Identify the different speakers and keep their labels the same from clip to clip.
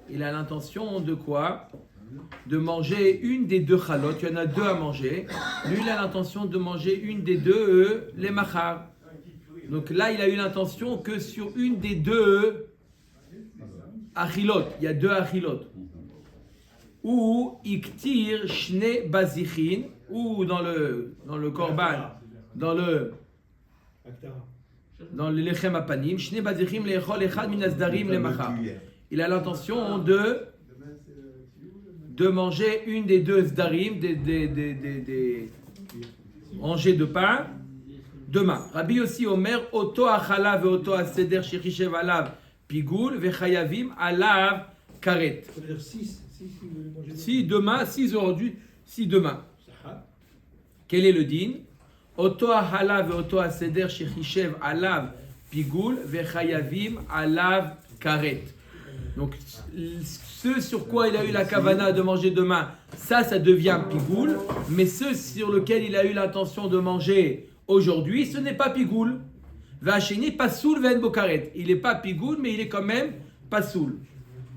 Speaker 1: Il a l'intention de quoi? De manger une des deux chalot. Il y en a deux à manger. Lui, il a l'intention de manger une des deux, les machar. Donc là, il a eu l'intention que sur une des deux achilot, il y a deux achilot. Ou iktir shne bazichin, ou dans le korban, dans le lechem apanim, shne bazichim leechol echad min asdarim lemachar. Il a l'intention de manger une des deux sdarim, des rangées de pain, demain. Rabbi Yossi Omer, Oto achala ve oto aseder shechishev alav pigoul ve chayavim alav karet.
Speaker 2: Ça veut dire 6.
Speaker 1: Si demain, 6 aujourd'hui, si demain. Quel est le din? Oto achala ve oto aseder shechishev alav pigoul ve chayavim alav karet. Donc, ce sur quoi il a eu la kavana de manger demain, ça devient pigoul. Mais ce sur lequel il a eu l'intention de manger aujourd'hui, ce n'est pas pigoul. Vacheni pasoul ven bokaret. Il n'est pas pigoul, mais il est quand même pasoul.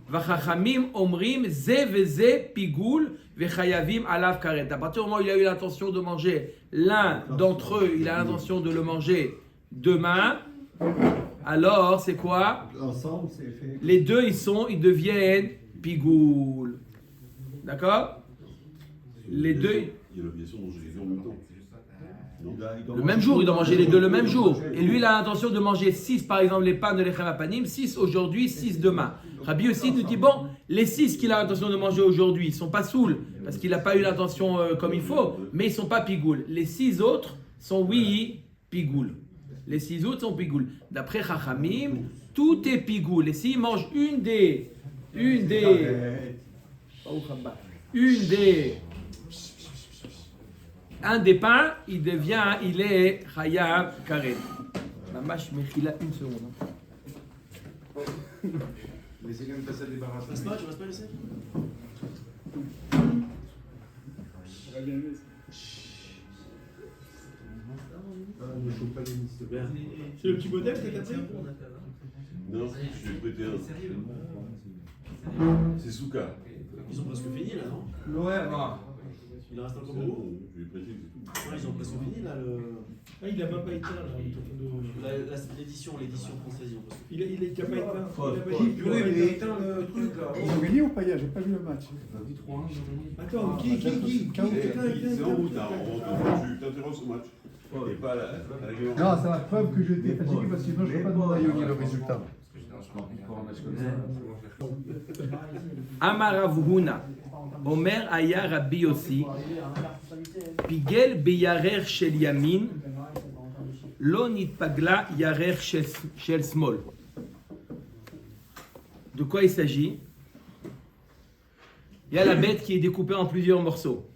Speaker 1: Vachachamim omrim ze veze pigoul vechayavim alav karet. À partir du moment où il a eu l'intention de manger l'un d'entre eux, il a l'intention de le manger demain. Alors, c'est quoi?
Speaker 3: Ensemble, c'est fait.
Speaker 1: Les deux, ils deviennent pigoul. D'accord? Les deux.
Speaker 4: Il y a l'obligation de manger les deux en même temps.
Speaker 1: Le même jour, il doit manger les deux le même jour. Et lui, il a l'intention de manger 6, par exemple, les pains de l'Echem Apanim, 6 aujourd'hui, 6 demain. Rabbi aussi nous dit, bon, les 6 qu'il a l'intention de manger aujourd'hui, ils ne sont pas saouls, parce qu'il n'a pas eu l'intention comme il faut, mais ils ne sont pas pigoul. Les 6 autres sont, oui, pigoul. Les 6 autres sont pigoul. D'après Chachamim, tout est pigoul. Et s'il mange un des pains, il est chayav karet. Mamash mechila une seconde.
Speaker 2: Laissez quand même passer à débarrasser.
Speaker 5: Tu restes pas laissé?
Speaker 2: C'est le petit modèle que t'as pris?
Speaker 4: Non, je vais prêter un. C'est Souka.
Speaker 5: Ils ont presque fini là, non?
Speaker 3: Ouais, bah.
Speaker 5: Il en reste encore beaucoup?
Speaker 4: Je vais prêter, c'est tout.
Speaker 5: Ouais, ils ont presque fini là.
Speaker 2: Ah, il a même pas été là.
Speaker 5: L'édition française, ils ont presque fini.
Speaker 2: Il a pas été là.
Speaker 3: Oui, mais il a éteint le truc là. Ils ont gagné ou pas hier? J'ai pas vu le match.
Speaker 2: Attends, qui
Speaker 4: C'est en route, hein, tu t'interromps ce match. Et pas la
Speaker 3: Non, c'est la preuve que j'étais fatigué parce que sinon je ne peux pas demander à Yogi le résultat.
Speaker 1: Amar Rav Huna, Omer Aya Rabbi Yossi, Pigel beyarer shel yamin, lo nitpagla yarer shel smol. De quoi il s'agit? Il y a la bête qui est découpée en plusieurs morceaux.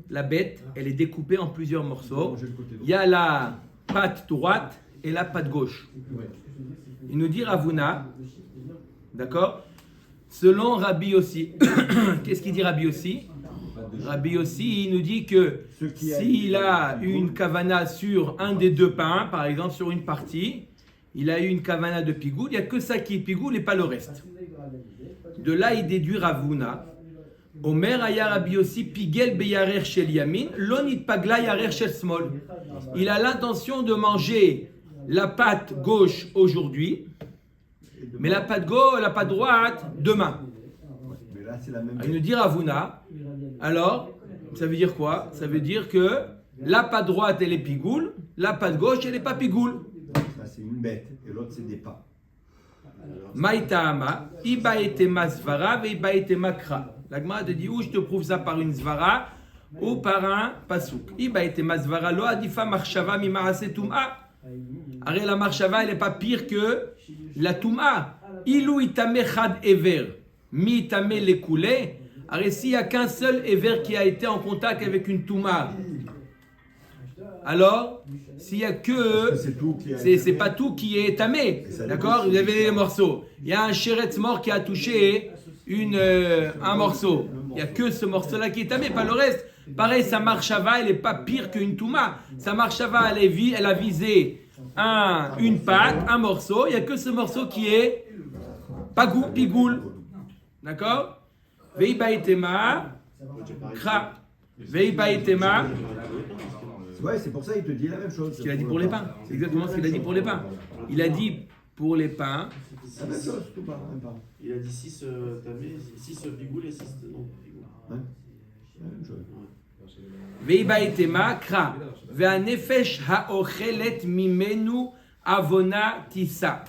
Speaker 1: La bête, elle est découpée en plusieurs morceaux. Il y a la patte droite et la patte gauche. Il nous dit Ravuna, d'accord? Selon Rabbi Yossi, qu'est-ce qu'il dit Rabbi Yossi? Rabbi Yossi, il nous dit que s'il a une kavana sur un des deux pains, par exemple sur une partie, il a eu une kavana de pigoul, il n'y a que ça qui est pigoul et pas le reste. De là, il déduit Ravuna. Omer aya Rabbi Yossi pigel beyarer shel yamin, lo nitpagla yarer shel smol. Il a l'intention de manger la patte gauche aujourd'hui, mais la patte droite demain.
Speaker 3: Mais là, c'est la même.
Speaker 1: Il nous dit Ravuna. Alors, ça veut dire quoi? Ça veut dire que la patte droite elle est pigoul, la patte gauche elle n'est pas pigoul.
Speaker 3: Ça, c'est une bête et l'autre, c'est des pas.
Speaker 1: Maïtaama, iba etema svara ve iba etema kra. La Gemara te dit où je te prouve ça par une svara ou par un pasuk. Iba etema svara lo adifa marshava mi maase tum'a. Arrête, la marshava elle n'est pas pire que la tum'a. Ilou itame chad ever mi itame lekoulé. Arrête, s'il n'y a qu'un seul ever qui a été en contact avec une tum'a. Alors, s'il n'y a que... C'est pas tout qui est tamé. D'accord? Vous avez les morceaux. Il y a un chéretz mort qui a touché un morceau. Il n'y a que ce morceau-là qui est tamé, pas le reste. Pareil, sa marshava, elle n'est pas pire qu'une touma. Sa marshava, elle a visé une pâte, un morceau, il n'y a que ce morceau qui est pigoul. D'accord? Vei baitema, kra. Vei baitema.
Speaker 6: Ouais, c'est pour ça qu'il te dit la même chose.
Speaker 1: Ce qu'il a dit pour les pains. C'est exactement ce qu'il a dit pour les pains. Il a dit pour les pains.
Speaker 6: C'est la même chose, tout pas, même pas.
Speaker 5: Il a dit 6 tamés, 6 bigoul et 6 non bigoul.
Speaker 6: Ouais. C'est la même chose.
Speaker 1: Vei baitema, kra. Ve'anefesh ha'ochelet mimenu avona tissa.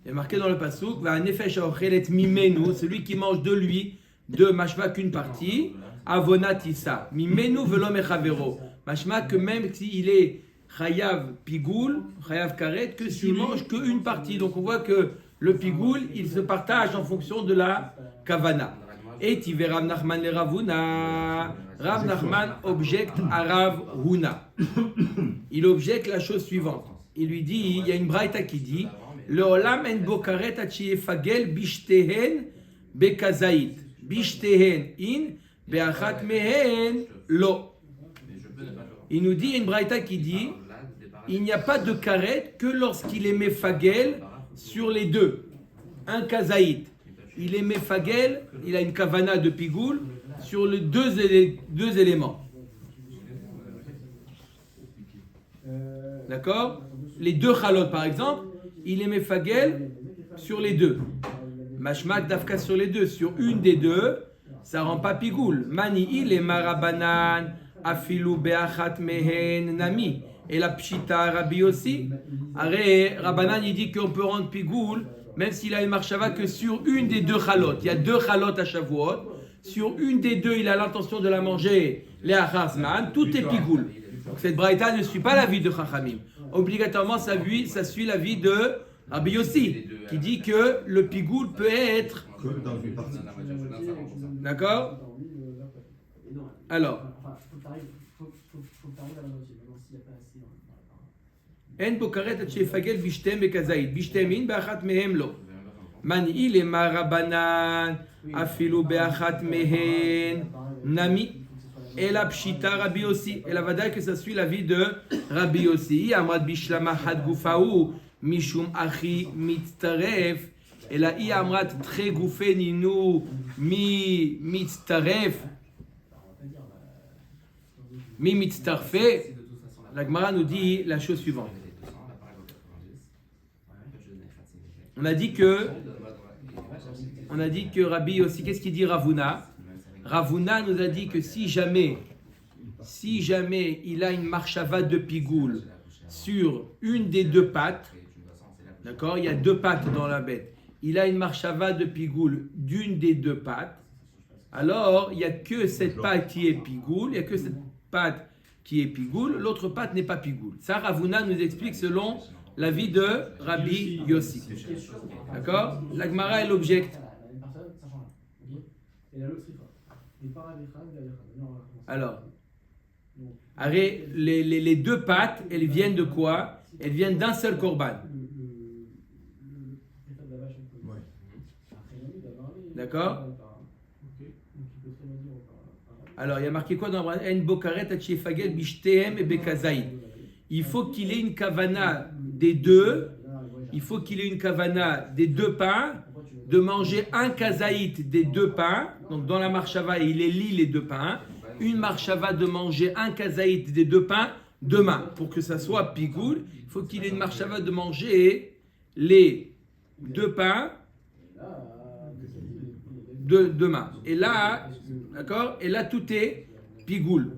Speaker 1: Il est marqué dans le passouk, ve'anefesh ha'ochelet mimenu, celui qui mange de lui, de mashma qu'une partie, avona tissa. Mimenu velo mechavero. Mashma que même s'il est chayav pigoul, chayav karet, que s'il mange qu'une partie. Donc on voit que le pigoul, il se partage en fonction de la kavana. Et tu verras Rav Nachman le Ravuna. Rav Nachman objecte à Rav Huna. Il objecte la chose suivante. Il lui dit, il y a une braïta qui dit, le olam en bokaret achiefagel bishtehen bekazait. Bishtehen in, beachat mehen lo. Il nous dit, il y a une braïta qui dit, il n'y a pas de karet que lorsqu'il est mefagel sur les deux. Un kazaït. Il est mefagel, il a une kavana de pigoul sur les deux éléments. D'accord? Les deux chalot par exemple, il est mefagel sur les deux. Mashmak dafka sur les deux, sur une des deux, ça rend pas pigoul. Mani il est marabanan, afilu beachat mehen nami. Et la pshita Rabbi aussi. Arrête, Rabbanan il dit qu'on peut rendre pigoul même s'il a une marshava que sur une des deux chalotes. Il y a deux chalotes à Shavuot. Sur une des deux, il a l'intention de la manger, les achazman, tout est pigoul. Donc cette braïta ne suit pas l'avis de Chachamim. Obligatoirement, ça suit l'avis de Rabbi Yossi, qui dit que le pigoul peut être
Speaker 6: Que dans une partie.
Speaker 1: D'accord? Alors, En bokaret at shefagel bishtem bekazait bishtemin beachat mehem lo mani le marabanan afilu beachat mehen nami et la pshita Rabbi aussi et la vadaï que ça suit la vie de Rabbi aussi amad bishlama had gufaou mishum achi mitzaref et la i amrat tre goufe ninu mi mitzaref mi mitzarfe. La Gemara nous dit la chose suivante. On a dit que Rabbi aussi, qu'est-ce qu'il dit Ravuna? Ravuna nous a dit que si jamais il a une marshava de pigoul sur une des deux pattes, d'accord, il y a deux pattes dans la bête, il a une marshava de pigoul d'une des deux pattes, alors il n'y a que cette patte qui est pigoul, il n'y a que cette patte qui est pigoul, l'autre patte n'est pas pigoul. Ça, Ravuna nous explique selon l'avis de Rabbi Yossi. D'accord? La Gemara, elle objecte. Alors, les deux pattes, elles viennent de quoi? Elles viennent d'un seul korban. D'accord? Alors, il y a marqué quoi dans En bokaret at shefagel bishtem et bekazai. Il faut qu'il ait une kavana des deux. Il faut qu'il ait une kavana des deux pains, de manger un kazaït des deux pains. Donc, dans la marshava, il élit les deux pains. Une marshava de manger un kazaït des deux pains demain. Pour que ça soit pigoul, il faut qu'il ait une marshava de manger les deux pains de demain. Et là, d'accord? Et là, tout est pigoul.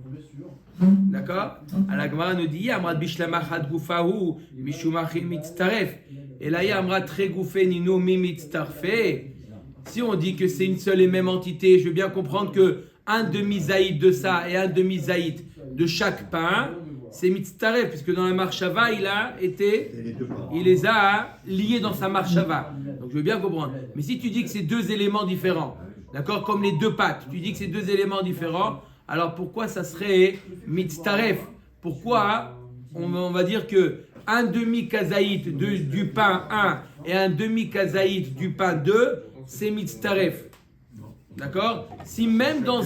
Speaker 1: D'accord? La Gemara nous dit Amrat bishlama had gufahu mishumachi mitztaref. Et là, il y a Amrat tre gufé nino mi mitztarfe. Si on dit que c'est une seule et même entité, je veux bien comprendre que un demi-zaïd de ça et un demi-zaïd de chaque pain, c'est mitztaref, puisque dans la marshava, il les a liés dans sa marshava. Donc je veux bien comprendre. Mais si tu dis que c'est deux éléments différents, d'accord, comme les deux pâtes, tu dis que c'est deux éléments différents, alors pourquoi ça serait mitztaref? Pourquoi on va dire que un demi-kazaït du pain 1 et un demi-kazaït du pain 2, c'est mitztaref? D'accord? Si même dans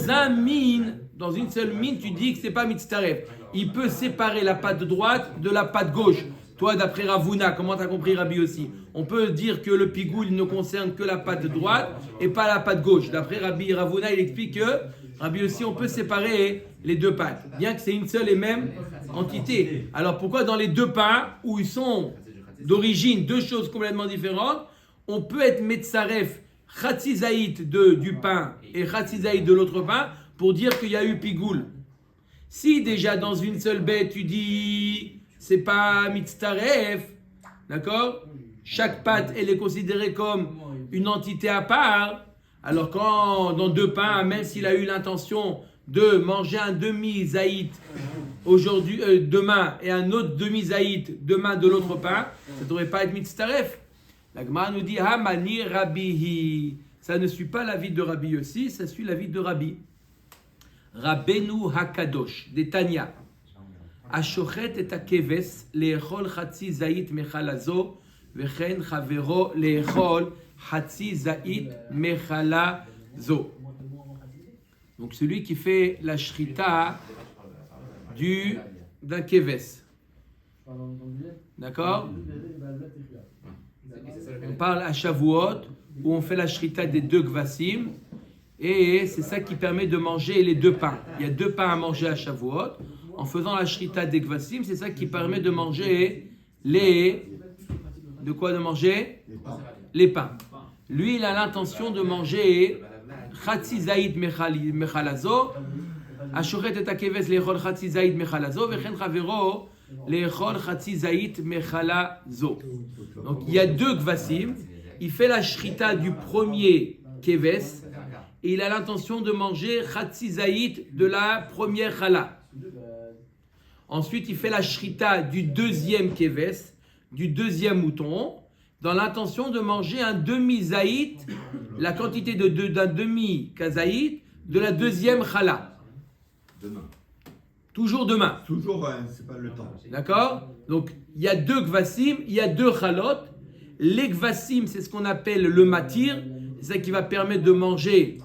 Speaker 1: dans une seule mine, tu dis que c'est pas mitztaref, il peut séparer la pâte droite de la pâte gauche. Toi, d'après Ravuna, comment tu as compris Rabbi aussi? On peut dire que le pigoul ne concerne que la patte droite et pas la patte gauche. D'après Rabbi Ravuna, il explique que Rabbi aussi, on peut séparer les deux pattes, bien que c'est une seule et même entité. Alors pourquoi dans les deux pains, où ils sont d'origine deux choses complètement différentes, on peut être Metzaref Chatzizaït du pain et Chatzizaït de l'autre pain pour dire qu'il y a eu pigoul? Si déjà dans une seule bête, tu dis c'est pas Mitzaref, d'accord? Chaque patte, elle est considérée comme une entité à part. Alors quand dans deux pains, même s'il a eu l'intention de manger un demi-zaït aujourd'hui, demain et un autre demi-zaït demain de l'autre pain, ça ne devrait pas être mitzaref. La Gemara nous dit Hamani Rabbihi. Ça ne suit pas l'avis de Rabbi aussi, ça suit l'avis de Rabbi. Rabbeinu Hakadosh, des Tanya. Ashochet et akeves leechol chatzi zaït mechalazo vechen chavero leechol chatzi zaït mechalazo. Donc celui qui fait la shrita d'un keves. D'accord? On parle à Shavuot où on fait la shrita des deux gvasim et c'est ça qui permet de manger les deux pains. Il y a deux pains à manger à Shavuot. En faisant la shrita des gvasim, c'est ça qui permet de manger de quoi de manger? Les pains. Lui, il a l'intention de manger Chatzi Zaït Mechalazo, Ashochet et Akeves leechol Chatzi Zaït Mechalazo, Vechen Chavero leechol Chatzi Zaït Mechalazo. Donc il y a deux gvasim. Il fait la shrita du premier keves et il a l'intention de manger Chatzi Zaït de la première chala. Ensuite, il fait la shrita du deuxième keves, du deuxième mouton, dans l'intention de manger un demi-zaït, la quantité d'un demi-kazaït de la deuxième chala.
Speaker 6: Demain.
Speaker 1: Toujours demain.
Speaker 6: Toujours, c'est pas le temps.
Speaker 1: D'accord? Donc, il y a deux gvasim, il y a deux chalot. Les gvasim, c'est ce qu'on appelle le matir. C'est ça qui va permettre de manger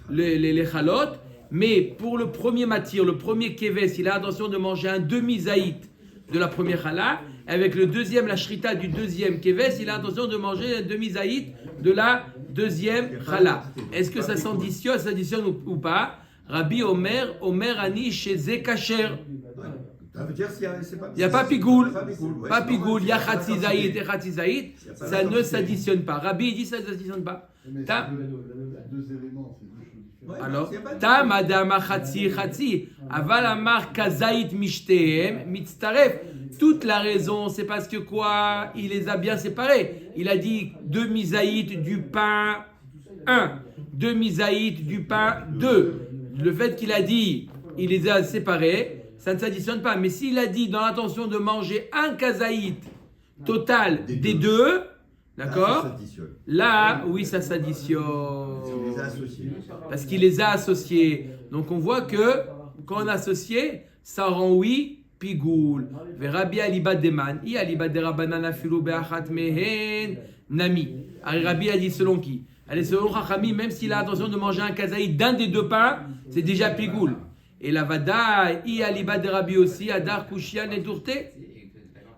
Speaker 1: les chalot. Mais pour le premier matir, le premier keves, il a l'intention de manger un demi-zaït de la première chala. Avec le deuxième, la shrita du deuxième keves, il a l'intention de manger un demi-zaït de la deuxième chala. Est-ce que ça s'additionne ou pas? Rabbi Omer Ani chez Zekacher.
Speaker 6: Ça veut dire qu'il
Speaker 1: il n'y a pas pigoul. Pas pigoul, il y a Chatzizaït et Chatzizaït. Ça ne s'additionne pas. Rabbi il dit ça ne s'additionne pas.
Speaker 3: Deux éléments, c'est deux choses différentes.
Speaker 1: Alors, Tam Adama Chatzi, Aval Amar Kazaït Mishtehem, Mitztaref. Toute la raison, c'est parce que quoi? Il les a bien séparés. Il a dit demi-zaït du pain 1, demi-zaït du pain 2. Le fait qu'il a dit, il les a séparés, ça ne s'additionne pas. Mais s'il a dit dans l'intention de manger un kazaït total des deux, d'accord? Là, oui, ça s'additionne.
Speaker 6: Il les a associés.
Speaker 1: Parce qu'il les a associés. Donc on voit que quand on associe, ça rend oui. Pigoul, Rabbi Alibad Deman, I Alibad de Rabbanan Afilu Be'achat Mehen Nami. Rabbi a dit selon qui? Allez, selon Chachami, même s'il a l'intention de manger un kazaïd d'un des deux pains, c'est déjà pigoul. Et la Vada, I Alibad de Rabbi aussi, Adar Kushian et Tourté.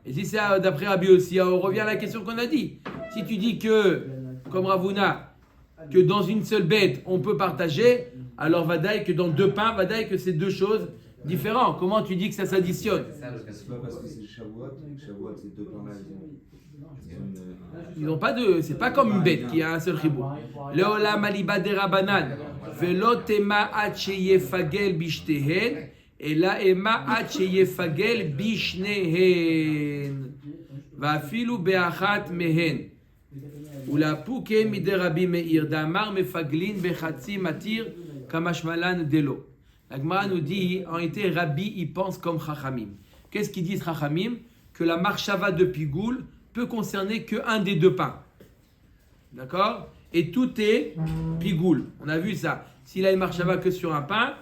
Speaker 1: Et si c'est d'après Rabbi aussi, on revient à la question qu'on a dit. Si tu dis que, comme Ravuna, que dans une seule bête on peut partager, alors Vadaï que dans deux pains, Vadaï que c'est deux choses différentes. Comment tu dis que ça s'additionne?
Speaker 7: C'est pas parce que c'est Shavuot, c'est deux pains là.
Speaker 1: Ils n'ont pas de. C'est pas comme une bête qui a un seul chibou. Leolam aliba de Rabanan. Velo tema yefagel bishtehen. Et la ema yefagel bishnehen. Vafilu be'achat mehen. Ula puke mide Rabbi Meir. Damar mefaglin bechatzi matir kamashmalan delo. La Gemara nous dit, en réalité, Rabbi, il pense comme Chachamim. Qu'est-ce qu'ils disent Chachamim? Que la marchava de Pigoul peut concerner qu'un des deux pains. D'accord? Et tout est Pigoul. On a vu ça. S'il a une marchava que sur un pain,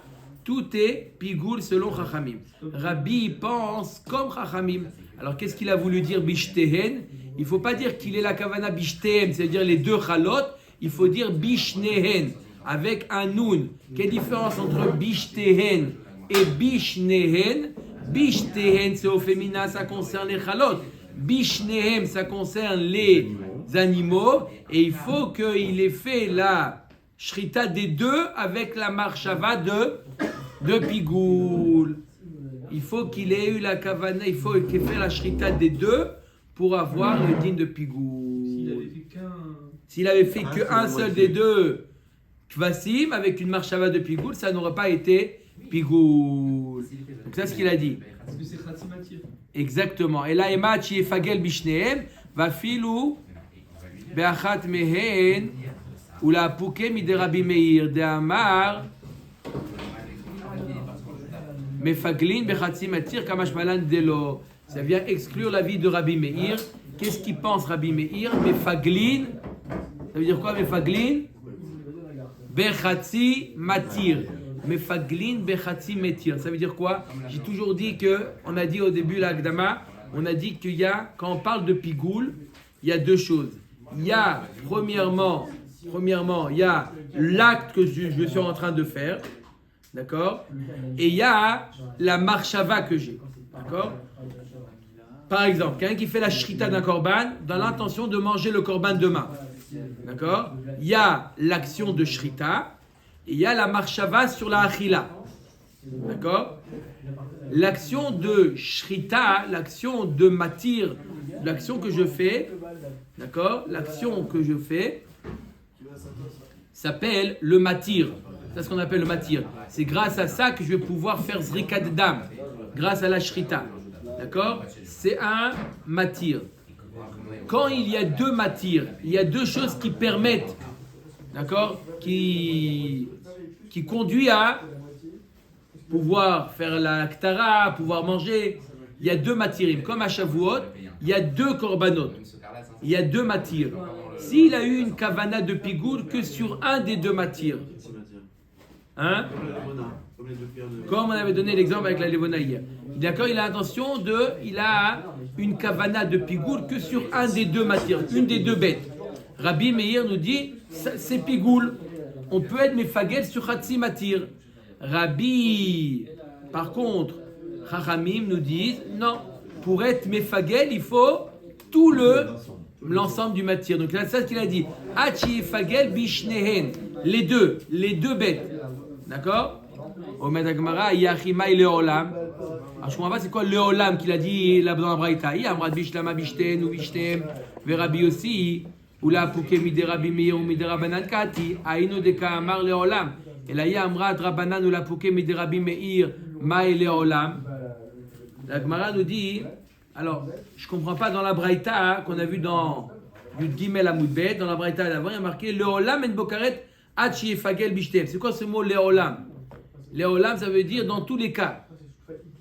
Speaker 1: tout est Pigoul selon Chachamim. Rabbi, il pense comme Chachamim. Alors, qu'est-ce qu'il a voulu dire Bishtehen? Il ne faut pas dire qu'il est la Kavana Bishtehem, c'est-à-dire les deux Chalot. Il faut dire Bishnehen. Avec un noun. Quelle différence entre Bishtehen et Bishnehen? Bishtehen, c'est au féminin, ça concerne les chalot. Bishnehem, ça concerne les animaux. Et il faut qu'il ait fait la shrita des deux avec la marshava de pigoul. Il faut qu'il ait eu la kavana, il faut qu'il ait fait la shrita des deux pour avoir le din de pigoul. S'il avait fait qu'un seul des deux kvasim avec une marshava de pigoul, ça n'aurait pas été pigoul. Donc ça, c'est ce qu'il a dit.
Speaker 5: Parce que c'est Khatsimatir.
Speaker 1: Exactement. Et là, Ema chi fagel bishnehem va filou be'achat mehen ou la pouke mide Rabbi Meir de Amar mefaglin be'chatzimatir kamash malan delo. Ça vient exclure l'avis de Rabbi Meir. Qu'est-ce qu'il pense Rabbi Meir? Mefaglin. Ça veut dire quoi mefaglin? Bechatzi matir. Mefaglin bechatzi metir. Ça veut dire quoi? J'ai toujours dit que, on a dit au début l'Agdama, on a dit qu'il y a, quand on parle de pigoul, il y a deux choses. Il y a, premièrement, il y a l'acte que je suis en train de faire, d'accord? Et il y a la marshava que j'ai, d'accord? Par exemple, quelqu'un qui fait la shrita d'un korban dans l'intention de manger le korban demain, d'accord? Il y a l'action de shrita. Et il y a la marshava sur la achila. D'accord? L'action de shrita, l'action de matir, l'action que je fais, d'accord? L'action que je fais s'appelle le matir. C'est ce qu'on appelle le matir. C'est grâce à ça que je vais pouvoir faire zrikat dam, grâce à la shrita. D'accord? C'est un matir. Quand il y a deux matirs, il y a deux choses qui permettent, d'accord, qui conduit à pouvoir faire la ktara, pouvoir manger. Il y a deux matirim. Comme à Shavuot, il y a deux korbanot. Il y a deux matirs. S'il a eu une kavana de pigoul que sur un des deux matirs, hein? Comme on avait donné l'exemple avec la levona hier. D'accord, il a l'intention il a une kavana de pigoul que sur un des deux matières, une des deux bêtes. Rabbi Meir nous dit, c'est pigoul. On peut être mefagel sur Khatsi Matir. Rabbi, par contre, Chachamim nous disent, non, pour être mefagel, il faut tout l'ensemble du matir. Donc là, c'est ce qu'il a dit. Hachi fagel bishnehen. Les deux bêtes. D'accord? Omed Agmara, Yachima et Leolam. Alors je ne comprends pas c'est quoi Leolam qu'il a dit là dans la Braïta. Yamrad bishlama bishten ou bishtem. Verabi aussi. Ou la pouke mide Rabbi Meir ou mide Rabbanan Kati, Aïno de Kaamar Leolam. Et là, Yamrat Rabbanan ou la pouke mide Rabbi Meir, Maï Leolam. La Gemara nous dit, alors, je ne comprends pas dans la Braïta qu'on a vu dans Yud Gimel Amoudbet, dans la Braïta d'avant, il y a marqué Leolam en Bokaret Hachi Fagel Bishtem. C'est quoi ce mot Leolam? Leolam, ça veut dire dans tous les cas.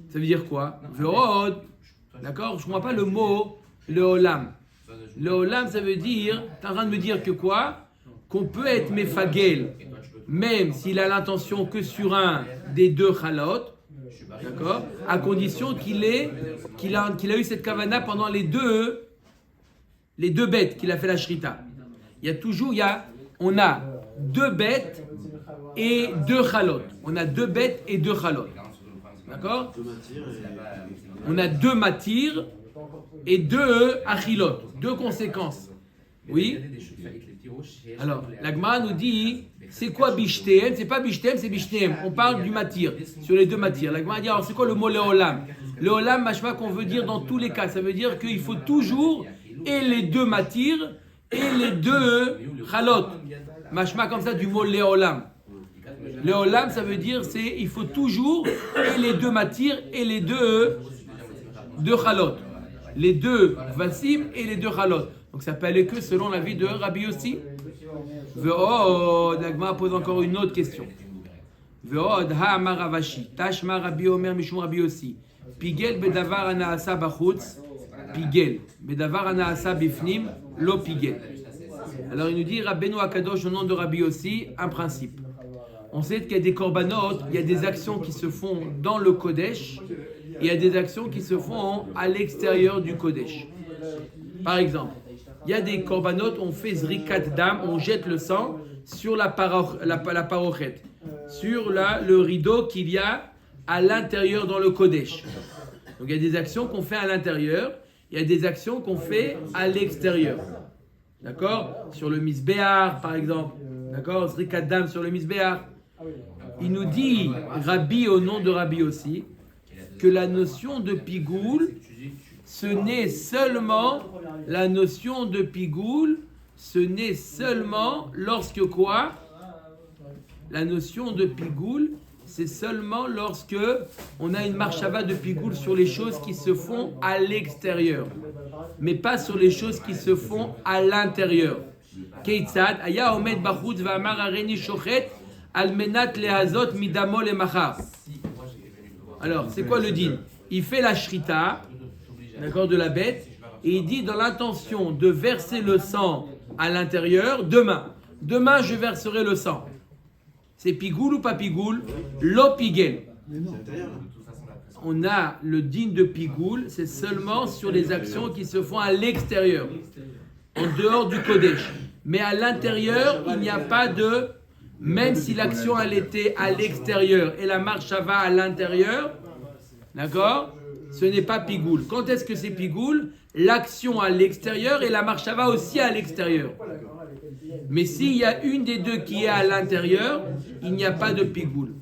Speaker 1: Ça veut dire quoi? Ve'od. D'accord? Je ne comprends pas le mot Leolam. Le olam, ça veut dire, tu es en train de me dire que quoi? Qu'on peut être mefagel, même s'il a l'intention que sur un des deux chalot, d'accord? À condition qu'il a eu cette kavana pendant les deux bêtes qu'il a fait la shrita. On a deux bêtes et deux chalot. On a deux bêtes et deux chalot. D'accord? On a deux matirs et deux achilot, deux conséquences. Oui? Alors, la Gemara nous dit, c'est quoi bishtem? C'est pas bishtem, c'est bishtem. On parle du matir, sur les deux matières. La Gemara dit, alors c'est quoi le mot leolam? Leolam, machma qu'on veut dire dans tous les cas. Ça veut dire qu'il faut toujours et les deux matirs et les deux chalot. Machma comme ça du mot leolam. Leolam, ça veut dire il faut toujours et les deux matirs et les deux chalot. Les deux vasim et les deux chalot. Donc ça peut aller que selon l'avis de Rabbi Yossi. Ve'od, l'Agma pose encore une autre question. Ve'od ha'amar Ravashi, tashma Rabbi Omer mishum Rabbi Yossi. Pigel bedavar anaasa bachutz, pigel. Bedavar anaasa bifnim, lo pigel. Alors il nous dit Rabbeinu Akadosh au nom de Rabbi Yossi, un principe. On sait qu'il y a des korbanot, il y a des actions qui se font dans le Kodesh, et il y a des actions qui se font à l'extérieur du Kodesh. Par exemple, il y a des korbanot, on fait zrikat dam, on jette le sang sur la parochet, sur le rideau qu'il y a à l'intérieur dans le Kodesh. Donc il y a des actions qu'on fait à l'intérieur, il y a des actions qu'on fait à l'extérieur. D'accord? Sur le Misbéar, par exemple. D'accord? Zrikat Dam sur le Misbéar. Il nous dit, Rabbi au nom de Rabbi aussi, que la notion de pigoul, ce n'est seulement la notion de pigoul, ce n'est seulement lorsque quoi? La notion de pigoul, c'est seulement lorsque on a une marchava de pigoul sur les choses qui se font à l'extérieur, mais pas sur les choses qui se font à l'intérieur. Keitzad, aya omed bachutz va'amar areni shochet al menat lehazot midamo lemachar. Alors, c'est quoi le din? Il fait la shrita, d'accord, de la bête, et il dit dans l'intention de verser le sang à l'intérieur, demain je verserai le sang. C'est pigoul ou pas pigoul? Lo pigel. On a le din de pigoul, c'est seulement sur les actions qui se font à l'extérieur, en dehors du Kodesh. Mais à l'intérieur, il n'y a pas de... Même si l'action elle était à l'extérieur et la marche va à l'intérieur, d'accord? Ce n'est pas pigoul. Quand est-ce que c'est pigoul? L'action à l'extérieur et la marche va aussi à l'extérieur. Mais s'il y a une des deux qui est à l'intérieur, il n'y a pas de pigoul.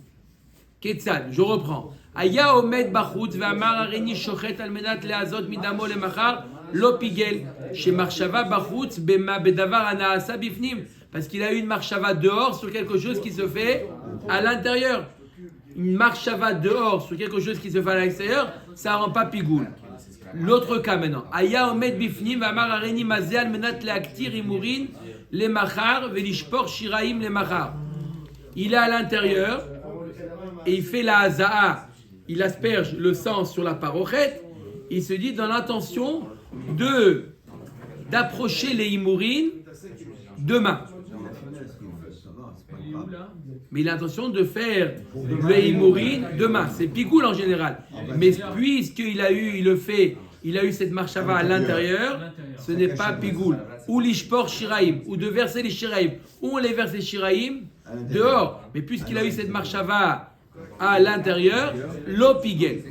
Speaker 1: Ketzad, je reprends. Aya omed bachutz ve'amar areni shochet al menat leazot midamo lemachar lo pigel shemarshava bachutz bema bedavar anaasa bifnim, parce qu'il a eu une marshava dehors sur quelque chose qui se fait à l'intérieur. Une marshava dehors sur quelque chose qui se fait à l'extérieur, ça rend pas pigoul. L'autre cas maintenant. Aya omed bifnim ve'amar areni mazeh al menat leaktir imurin lemachar velishpor shiraim lemachar. Il est à l'intérieur et il fait la hazaa. Il asperge le sang sur la parochet. Il se dit dans l'intention d'approcher les imourines demain. Mais il a l'intention de faire les imourines demain. C'est pigoul en général. Mais puisqu'il a eu, il a eu cette marchava à l'intérieur, ce n'est pas pigoul. Ou l'ishpor shiraim, ou de verser les shiraim. Ou on les verse les shiraim dehors. Mais puisqu'il a eu cette marchava à l'intérieur, l'opigel.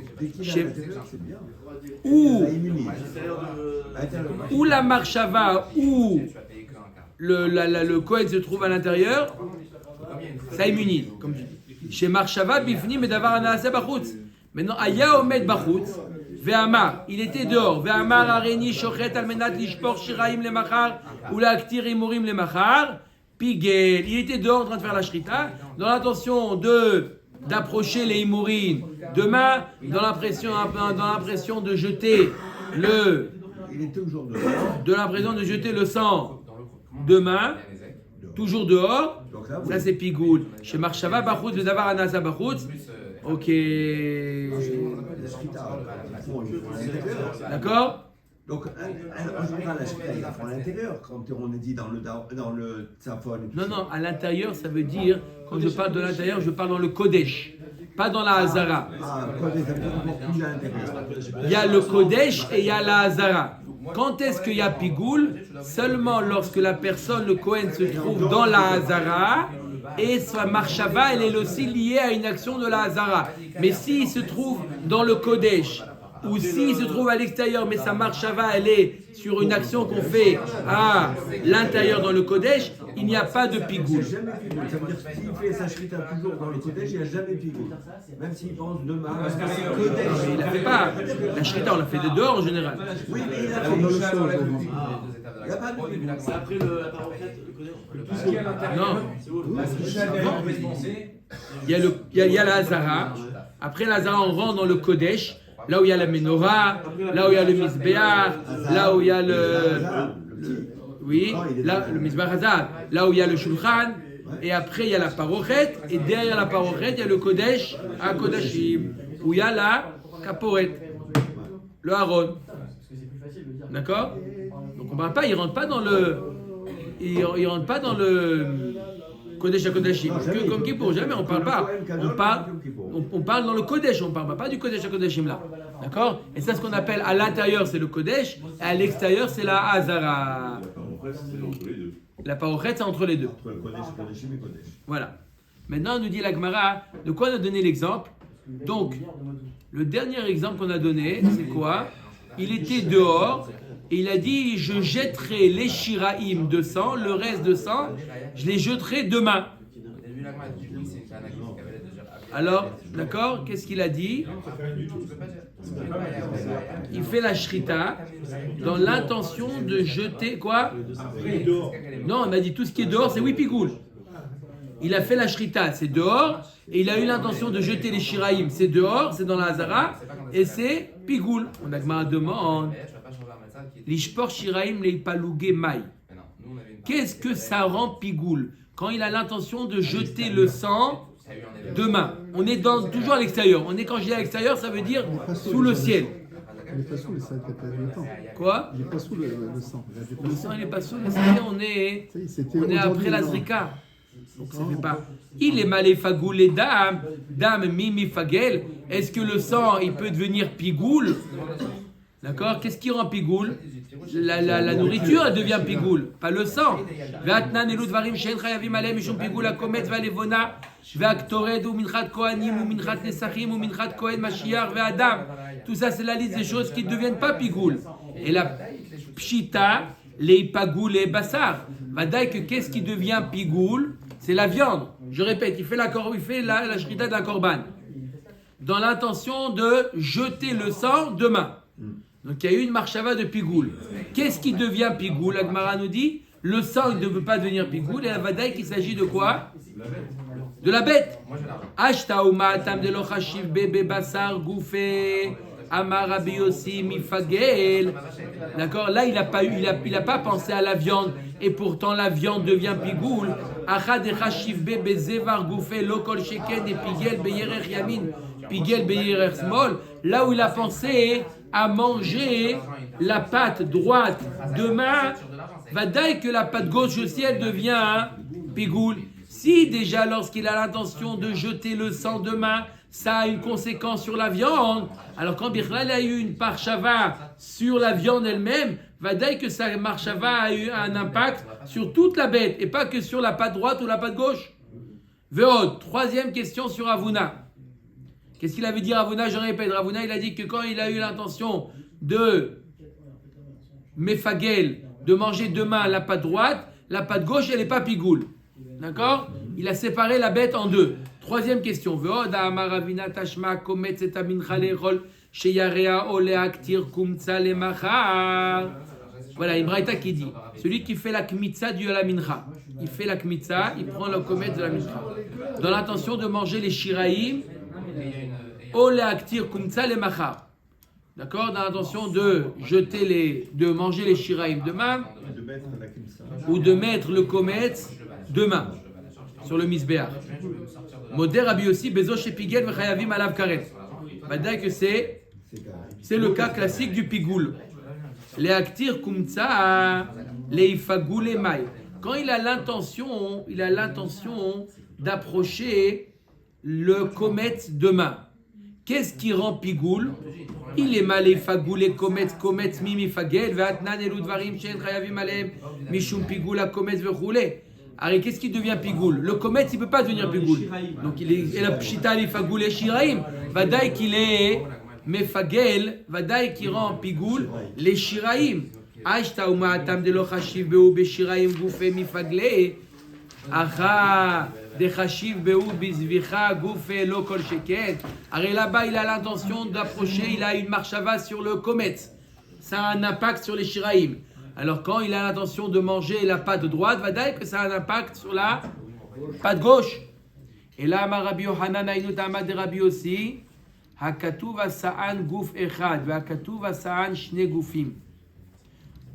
Speaker 1: Ou la marchava, ou le Kohen se trouve à l'intérieur, ça immunise, comme tu dis. Chez marchava, bifni, mais d'avoir un anaasa bachutz. Maintenant, aya omed bachutz, ve'amar, il était dehors, ve'amar areni shochet al menat lishpor shiraim lemachar, ou la aktir imurim lemachar, pigel. Il était dehors en train de faire la shrita, dans l'intention d'approcher les imourines demain, dans l'impression de jeter le sang demain, toujours dehors. Ça c'est pigoul. Chez Marshava Bachutz, le Davar Anasa Bachutz. Ok. D'accord?
Speaker 6: Donc, en général, la shrita, il la font à l'intérieur, quand on est dit dans le tzafon.
Speaker 1: Non, à l'intérieur, ça veut dire, quand je parle de l'intérieur, je parle dans le Kodesh, pas dans la Hazara.
Speaker 6: Kodesh, ça veut dire encore plus à l'intérieur.
Speaker 1: Il y a le Kodesh et il y a la Hazara. Quand est-ce qu'il y a pigoul? Seulement lorsque la personne, le Kohen, se trouve dans la Hazara et sa marchava, elle est aussi liée à une action de la Hazara. Mais s'il se trouve dans le Kodesh, ou s'il se trouve à l'extérieur, mais sa marchava, elle est sur une action qu'on fait à l'intérieur dans le Kodesh, il n'y a pas de pigoul.
Speaker 6: Il n'y a jamais pigoul. Ça veut dire que s'il fait sa shrita toujours dans le Kodesh, il n'y a jamais pigoul. Même s'il pense demain. Parce que c'est Kodesh.
Speaker 1: Il ne la fait pas. La shrita, on la fait de dehors en général.
Speaker 6: Oui, mais il a fait dans le sol aujourd'hui. Il n'y a pas de pigoul.
Speaker 5: C'est après la parochet, le
Speaker 2: Tout ce qui est à l'intérieur.
Speaker 1: Non. Il y a la Hazara. Après la Hazara, on rentre dans le Kodesh. Là où il y a la menorah, là où il y a le misbéach, là où il y a le misbéach hazar, là où il y a le shulchan, et après il y a la parochet, et derrière la parochet, il y a le kodesh, à kodashim, où il y a la kaporet, le haron. D'accord? Donc on ne parle pas, il rentre pas dans le Kodesh à Kodashim. Comme Kippour, jamais, on ne parle pas. On parle dans le Kodesh, on ne parle pas du Kodesh à Kodashim là. D'accord? Et ça, ce qu'on appelle à l'intérieur, c'est le Kodesh, et à l'extérieur, c'est la Hazara. La parochet, c'est entre les deux.
Speaker 6: Entre le Kodesh, Kodeshim et Kodesh.
Speaker 1: Voilà. Maintenant, on nous dit la Gemara, de quoi nous donner l'exemple? Donc, le dernier exemple qu'on a donné, c'est quoi? Il était dehors et il a dit, je jetterai les shiraïm de sang, le reste de sang, je les jetterai demain. Alors, d'accord, qu'est-ce qu'il a dit? Il fait la shrita dans l'intention de jeter quoi? Non, on a dit tout ce qui est dehors, c'est oui pigoul. Il a fait la shrita, c'est dehors, et il a eu l'intention de jeter les shiraïm, c'est dehors, c'est dans la hazara, et c'est pigoul. On a une demande. L'ishpor shiraïm leipalouge maï. Qu'est-ce que ça rend pigoul? Quand il a l'intention de jeter le sang demain. On est toujours à l'extérieur. Quand je dis à l'extérieur, ça veut dire sous le ciel.
Speaker 3: Il n'est pas sous le sang, il fait pas longtemps.
Speaker 1: Quoi?
Speaker 3: Il n'est pas sous le sang.
Speaker 1: Le sang, il n'est pas sous le sang, on est après la zrika. Donc ça fait pas. Il est malé fagoul et dame mimi fagel. Est-ce que le sang, il peut devenir pigoul? D'accord? Qu'est-ce qui rend pigoul? La nourriture, elle devient pigoul, pas le sang. Tout ça, c'est la liste des choses qui ne deviennent pas pigoul. Et la pshita, les pagoul et bassar. Vadaï que qu'est-ce qui devient pigoul? C'est la viande. Je répète, il fait la shrita d'un korban. Dans l'intention de jeter le sang demain. Donc il y a eu une marchava de pigoul. Qu'est-ce qui devient pigoul? La Gemara nous dit, le sang ne peut pas devenir pigoul. Et la vadaï qu'il s'agit de quoi? De la bête. Ashtaouma tam de lochashiv bebe basar goufé amar Rabbi Yossi mifagel. D'accord? Là il a pas pensé à la viande et pourtant la viande devient pigoul. Achad echashiv bebe zevar goufé lokol sheken et pigel beyerer yamin pigel beyerer smol. Là où il a pensé à manger la patte droite demain, vadaï que la patte gauche aussi elle devient pigoul. Si déjà lorsqu'il a l'intention de jeter le sang demain, ça a une conséquence sur la viande, alors quand Bichlal a eu une parchava sur la viande elle-même, vadaï que sa marchava a eu un impact sur toute la bête et pas que sur la patte droite ou la patte gauche. Veod, troisième question sur Ravuna. Qu'est-ce qu'il avait dit Ravuna? Je répète, Ravuna il a dit que quand il a eu l'intention de mefagel, de manger demain la patte droite, la patte gauche elle n'est pas pigoul. D'accord? Il a séparé la bête en deux. Troisième question. Veoda amaravina tashma komet zetamincha lerol sheyarea oleaktir kumtsa lemachar. Voilà, une braïta qui dit, celui qui fait la kmitza du la mincha, il fait la kmitza, il prend le komet de la mincha, dans l'intention de manger les shiraïm, oleaktir kumtsa lemachar. D'accord? Dans l'intention de manger les shiraïm demain, ou de mettre le komet demain sur le misbéach. Moder Rabbi Yossi bezo shepigel v'chayavim alav karet. Vadaï que c'est le cas classique du pigoul. Les aktir kumtsa les ifagule mai. Quand il a l'intention d'approcher le komet demain. Qu'est-ce qui rend pigoul? Il est mal ifagule komet mimi fagel ve'atnan elu dvarim she'en chayavim aleim mishum pigoul a komet v'chule. Alors, qu'est-ce qui devient pigoul? Le komet, il ne peut pas devenir pigoul. Donc, et la pshita, il fagoul et shiraim. Vadaï qu'il est mefagel, vadaï qui rend pigoul les shiraim. Aishta uma atam de lo chashiv beu be shiraim goufe mifagle. Acha de chashiv beu bizvicha goufe lo kol sheken. Alors là-bas, il a l'intention d'approcher, il a une marchava sur le komet. Ça a un impact sur les shiraim. Alors quand il a l'intention de manger la patte droite, va dire que ça a un impact sur la patte gauche. Et là, Rabbi Yohanan Ainu Tamad de Rabbi Yossi, Hakatuv Asa'an Guf Echad, Hakatuv Asa'an Shne Gufim.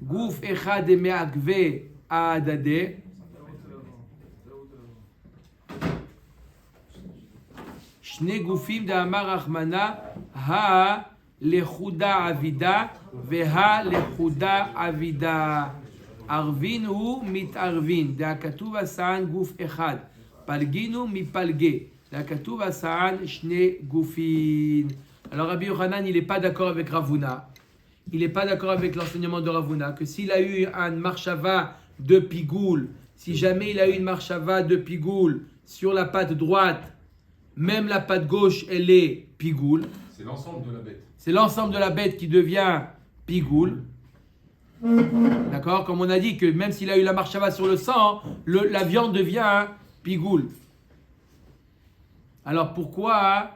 Speaker 1: Guf Echad de Me'akve Adade. Shne Gufim de Amar Achmana, Ha Lechuda Avida. Veha lechuda avida arvinu mit arvin da katuva saan guf echad palginu mi palge da katuva saan shne gufin. Alors Rabbi Yochanan il n'est pas d'accord avec Ravuna, il n'est pas d'accord avec l'enseignement de Ravuna que s'il a eu un marchava de pigoul, si jamais il a eu une marchava de pigoul sur la patte droite même la patte gauche, elle est pigoule.
Speaker 4: C'est l'ensemble de la bête.
Speaker 1: C'est l'ensemble de la bête qui devient pigoule. D'accord? Comme on a dit que même s'il a eu la marchava sur le sang, la viande devient pigoule. Alors pourquoi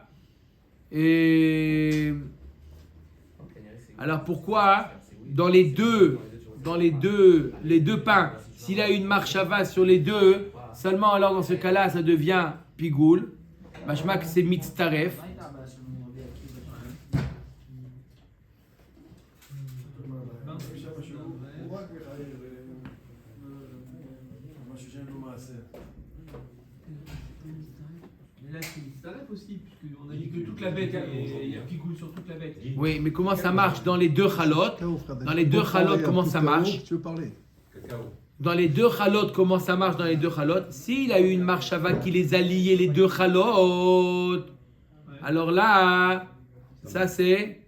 Speaker 1: dans les deux pains, s'il a eu une marchava sur les deux, seulement alors dans ce cas-là ça devient pigoule. Mashma que c'est mitztaref.
Speaker 2: Là, c'est mitztaref aussi, puisqu'on a dit que toute la bête, il y a pigoule sur toute la bête.
Speaker 1: Oui, mais comment ça marche dans les deux chalotes? Dans les deux chalotes, comment ça marche?
Speaker 3: Tu veux parler?
Speaker 1: Dans les deux chalotes, comment ça marche dans les deux chalotes? S'il a eu une marchava qui les a liés, les deux chalotes, alors là, ça c'est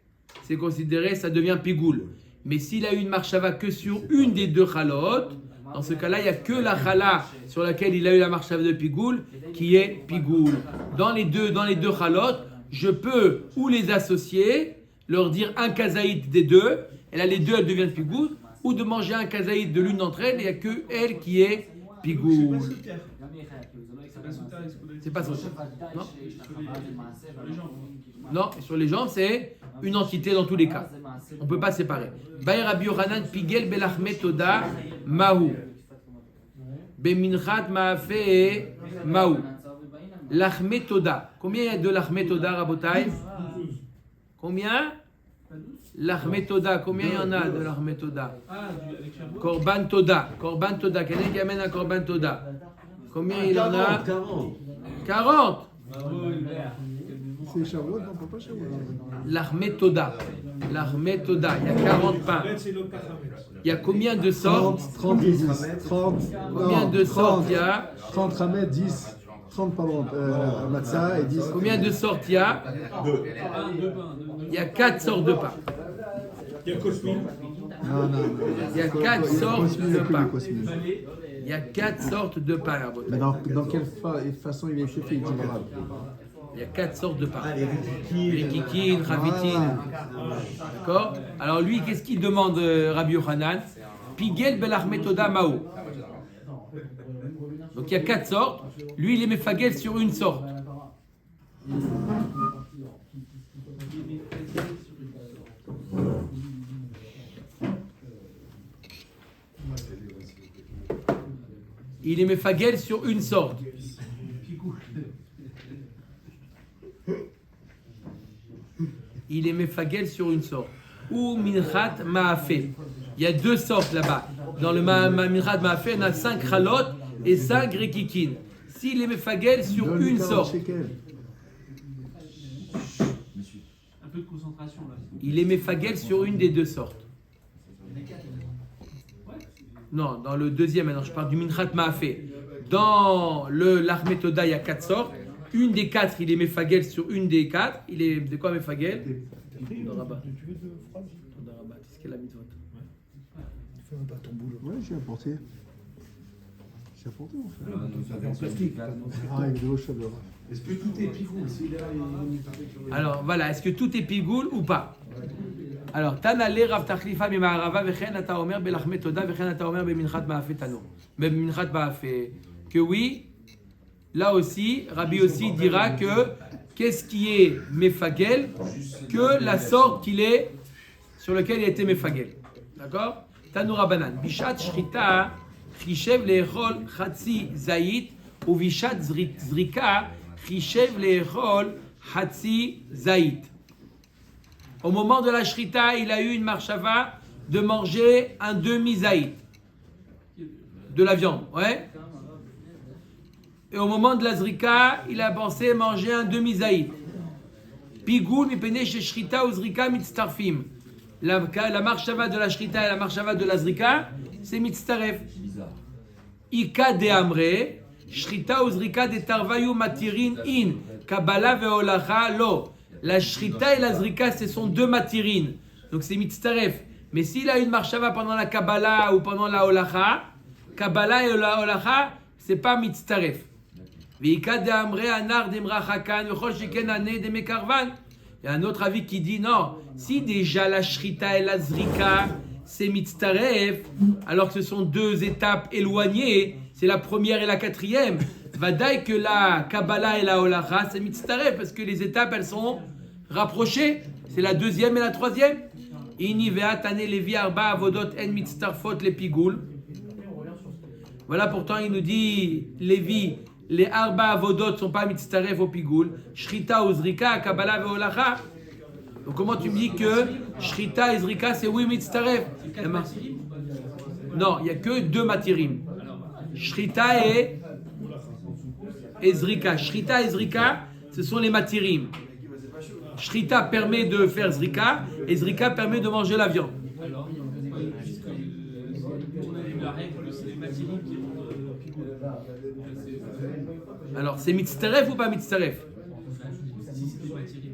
Speaker 1: considéré, ça devient pigoule. Mais s'il a eu une marchava que sur une des deux chalotes, dans ce cas-là, il n'y a que la chala sur laquelle il a eu la marchava de pigoule qui est pigoule. Dans les deux chalotes, je peux ou les associer, leur dire un kazaït des deux, et là les deux elles deviennent pigoule, ou de manger un kazaït de l'une d'entre elles, et il n'y a que elle qui est pigoule. C'est pas sauter. Non. Non, sur les jambes, c'est une entité dans tous les cas. On ne peut pas séparer. Baï Rabbi Yochanan Pigel Belachmet Toda Mahu. Beminchat Maafe Mahu. Lachmet Toda. Combien il y a de Lachmet Toda, Rabotai? Combien? Lachmet Toda. Combien il y en a de Lachmet Toda? Korban Toda. Korban Toda. Quelqu'un qui amène un Korban Toda. Combien il en a? 40.
Speaker 3: C'est Shavuot, non, pas Shavuot.
Speaker 1: L'Achmet Toda. L'Achmet Toda. Il y a 40 pains. Il y a combien de sortes?
Speaker 3: 30 et 10. 30.
Speaker 1: Combien de sortes il y a?
Speaker 3: 30 ramet, 10. 30, pardon, matzah et 10.
Speaker 1: Combien de sortes il y a? Il y a 4 sortes de pains.
Speaker 2: Il y a Cosmine.
Speaker 3: Non.
Speaker 1: Il y a 4 sortes de pains.
Speaker 3: Il
Speaker 1: Il y a 4 sortes de pains.
Speaker 3: Mais dans quelle façon il est fait équivalent?
Speaker 1: Il y a 4 sortes de pains. Rikikine, Ravitine. D'accord? Alors lui, qu'est-ce qu'il demande, Rabbi Yochanan? Pigel Belachmetoda Mao. Donc il y a 4 sortes. Lui, il est mefagel sur une sorte. Il est mefagel sur une sorte. Il est mefagel sur une sorte. Ou minchat maafé. Il y a 2 sortes là-bas. Dans le minchat maafé, on a 5 chalot et 5 rekikin. S'il est mefagel sur une sorte,
Speaker 2: Un peu de concentration là.
Speaker 1: il est mefagel sur une des 2 sortes. Non, dans le deuxième, maintenant je parle du minchat maafé. Dans l'Achmetoda, il y a 4 sortes. Une des 4, il est mefagel sur une des 4. Il est de quoi mefagel? C'est ce qu'elle a mis de vote.
Speaker 3: Fais un bâton boulot. Ouais, j'ai apporté. J'ai apporté en fait.
Speaker 7: En plastique.
Speaker 3: Ah, avec de l'eau chaude.
Speaker 7: Est-ce que tout est pigoule?
Speaker 1: Alors voilà, est-ce que tout est pigoule ou pas? Alors, Tanale Rav Tachlifa Mimarava Vechen Ata Omer Belachmet Toda Vechen Ata Omer Beminchat Maafé Tano. Beminchat Maafé. Que oui, là aussi, Rabbi aussi dira que qu'est-ce qui est Mefagel? Que la sorte qu'il est sur lequel il a été Mefagel. D'accord? Tanu Rabanan. Bishat Shrita Chishev Lechol Chatzi Zayit ou Bishat Zrika Chishev Lechol Chatzi Zayit. Au moment de la shrita, il a eu une marchava de manger un demi-zaït de la viande, ouais. Et au moment de la zrika, il a pensé manger un demi-zaït. Pigoul mipene chez shrita ou zrika mitztarfim. La marchava de la shrita et la marchava de la zrika, c'est mitztaref. Ika de amre, shrita ou zrika de tarvayu matirin in, kabbalah veolacha lo. La shrita et la zrika, ce sont 2 matirines. Donc c'est mitztaref. Mais s'il a une marchava pendant la Kabbalah ou pendant la holacha, Kabbalah et la holacha, c'est pas mitztaref. Veika de Amre Anar Demrachakan, Vechol Sheken Ane de Mekarvan. Il y a un autre avis qui dit non, si déjà la Shrita et la Zrika, c'est Mitztaref, alors que ce sont deux étapes éloignées, c'est la première et la quatrième. Vadaï que la Kabbalah et la Holacha, c'est Mitztaref, parce que les étapes, elles sont rapprochées. C'est la deuxième et la troisième. Ini ve'atane levi arba avodot en mitztarfot le pigoul. Voilà, pourtant il nous dit Lévi, les arba avodot ne sont pas mitztaref au pigoul. Shrita ou zrika, Kabbalah et Holacha. Donc comment tu me dis que Shrita et zrika c'est oui mitztaref? Non, il n'y a que deux matirim. Shrita et zrika. Shrita et zrika, ce sont les matirim. Shrita permet de faire zrika et zrika permet de manger la viande.
Speaker 2: Alors, puisque on a eu la règle que c'est les matirim qui vont
Speaker 1: Alors, c'est mitztaref ou pas mitztaref?
Speaker 2: si c'est des matirim.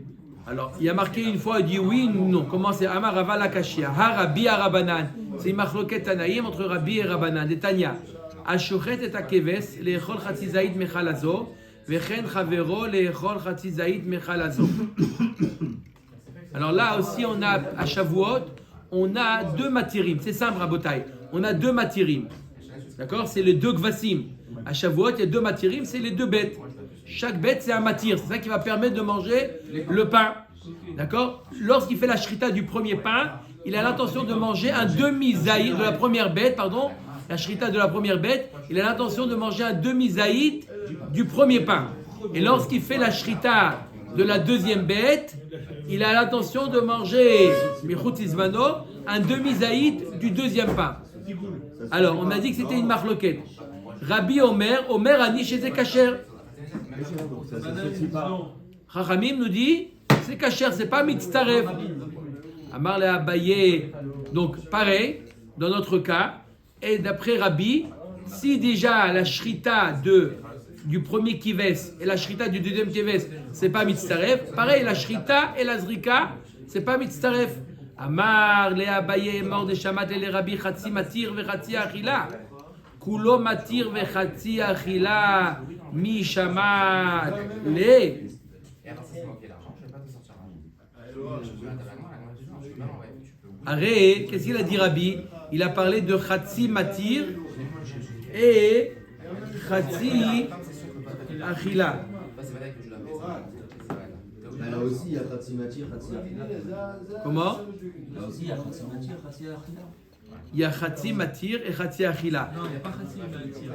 Speaker 1: Alors, il y a marqué une fois, il dit oui, non. Comment c'est? Amar Rava la Kashia. Ha Rabbi ha Rabanan. C'est une machloket Tanaïm entre Rabbi et Rabanan. Et Tanya. Ashochet et Akeves, le'echol chatzi zaït mechalazo, vechen chavero le'echol chatzi zaït mechalazo. Alors là aussi, on a, à Shavuot, on a deux matirim. C'est simple, Rabotai. On a deux matirim. D'accord? C'est les deux gvasim. À Shavuot, il y a deux matirim, c'est les deux bêtes. Chaque bête, c'est un matir. C'est ça qui va permettre de manger le pain. D'accord? Lorsqu'il fait la shrita du premier pain, il a l'intention de manger un demi-zaïd de la première bête, pardon. La shrita de la première bête, il a l'intention de manger un demi-zaïd du premier pain. Et lorsqu'il fait la shrita de la deuxième bête, il a l'intention de manger, michutz izmano, un demi-zaïd du deuxième pain. Alors, on a dit que c'était une marloquette. Rabbi Omer Ani chez Kacher. Chachamim nous dit, c'est Kacher, c'est pas mitztaref. Amar le Abaye. Donc, pareil, dans notre cas, et d'après Rabbi, si déjà la shrita du premier kives et la shrita du deuxième kives, c'est pas mitztaref, pareil, la shrita et la zrika, c'est pas mitztaref. Amar le Abaye mort de shamat et le Rabbi chatzi matir ve chatzi achila. Kulo matir ve chatzi achila mi shamat le. Arrête, qu'est-ce qu'il a dit Rabbi? Il a parlé de Khatsi Matir et Khatsi Achila.
Speaker 6: Là aussi, il y a Khatsi Matir, Khatsi Achila.
Speaker 1: Comment?
Speaker 6: Là aussi, il y a Khatsi Matir, Khatsi Achila.
Speaker 1: Il y a Khatsi Matir et Khatsi Achila.
Speaker 2: Non, il n'y a pas Khatsi Matir.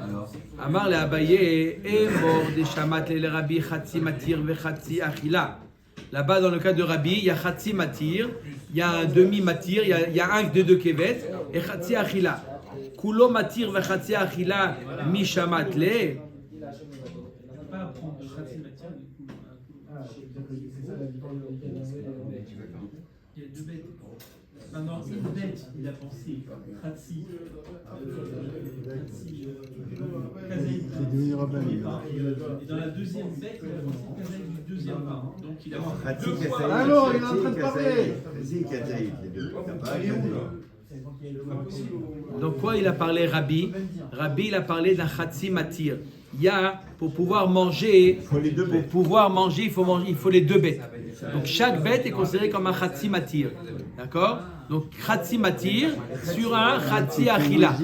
Speaker 6: Alors,
Speaker 1: Amar le Abaye et mort de Shamat le Rabbi Khatsi Matir ve Khatsi Achila. Là-bas, dans le cas de Rabbi, il y a Khatsi Matir, il y a un demi-matir, il y a un des deux kevet, et Khatsi Achila. Kulo Matir ve Khatsi Achila mi shamat le.
Speaker 2: On ne peut pas prendre de Khatsi Matir du coup. Il y a deux bêtes. Maintenant, une bête, il a pensé Khatsi. Kazaïd. Et dans la deuxième bête, il a pensé Kazaïd du deuxième pain. Donc il a fait deux fois.
Speaker 3: Alors, il est en train de parler.
Speaker 1: Donc quoi il a parlé Rabbi? Rabbi il a parlé d'un Khatsi Matir. Il y a, pour pouvoir manger, il faut les deux bêtes. Donc chaque bête est considérée comme un Khatsi Matir. D'accord? Donc Khatsi Matir sur un Khatsi Achila.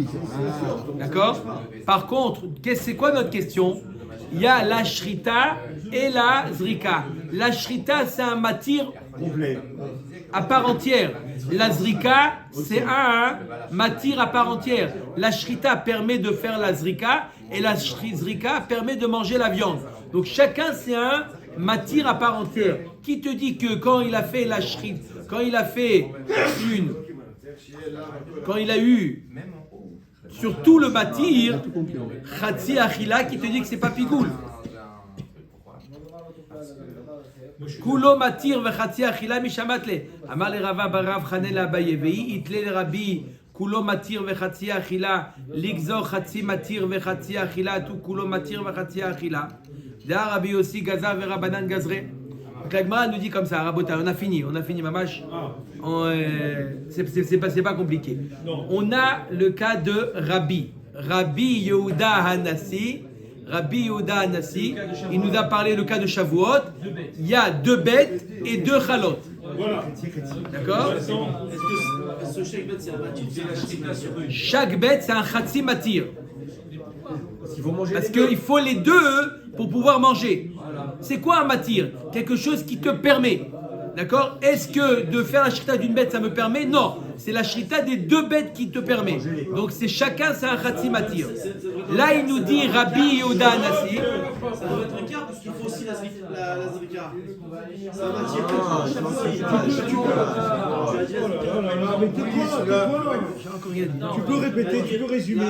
Speaker 1: D'accord? Par contre, c'est quoi notre question? Il y a la Shrita et la Zrika. La Shrita, c'est un Matir à part entière. La Zrika, c'est un Matir à part entière. La Shrita permet de faire la Zrika et la Zrika permet de manger la viande. Donc chacun, c'est un Matir à part entière. Qui te dit que quand il a fait la Shrita, quand il a eu sur tout le Matir, Khatsi Achila qui te dit que c'est pas Pigoul. Kulo matir v'chatzi achila mishamatle. Amar le Rava barav chanel abaye vei itle le Rabbi kulo matir v'chatzi achila ligzor chatzi matir v'chatzi achila tu kulo matir v'chatzi achila. Da Rabbi aussi gaza v'rabanan gazre. Donc la Gemara nous dit comme ça, Rabotai, on a fini mamash. C'est pas compliqué. On a le cas de Rabbi Yehuda Hanassi Rabbi Yehuda Anassi, il nous a parlé le cas de Shavuot. Il y a 2 bêtes et 2 chalot.
Speaker 4: Voilà.
Speaker 1: D'accord?
Speaker 5: Est-ce que chaque bête c'est un matir, c'est la shrita sur eux?
Speaker 1: Chaque bête, c'est un chatsi matir.
Speaker 6: Parce qu'il faut manger
Speaker 1: Parce
Speaker 6: les deux.
Speaker 1: qu'il faut les deux pour pouvoir manger. C'est quoi un matir? Quelque chose qui te permet. D'accord? Est-ce que de faire la shrita d'une bête, ça me permet? Non. C'est la shrita des 2 bêtes qui te permet. Donc c'est chacun, c'est un chatsi matir. Là, il nous dit Rabbi Yehuda Anassi.
Speaker 5: Ça doit être un quart parce qu'il faut aussi la zrika. Ça m'attire.
Speaker 3: Tu peux répéter, tu peux résumer.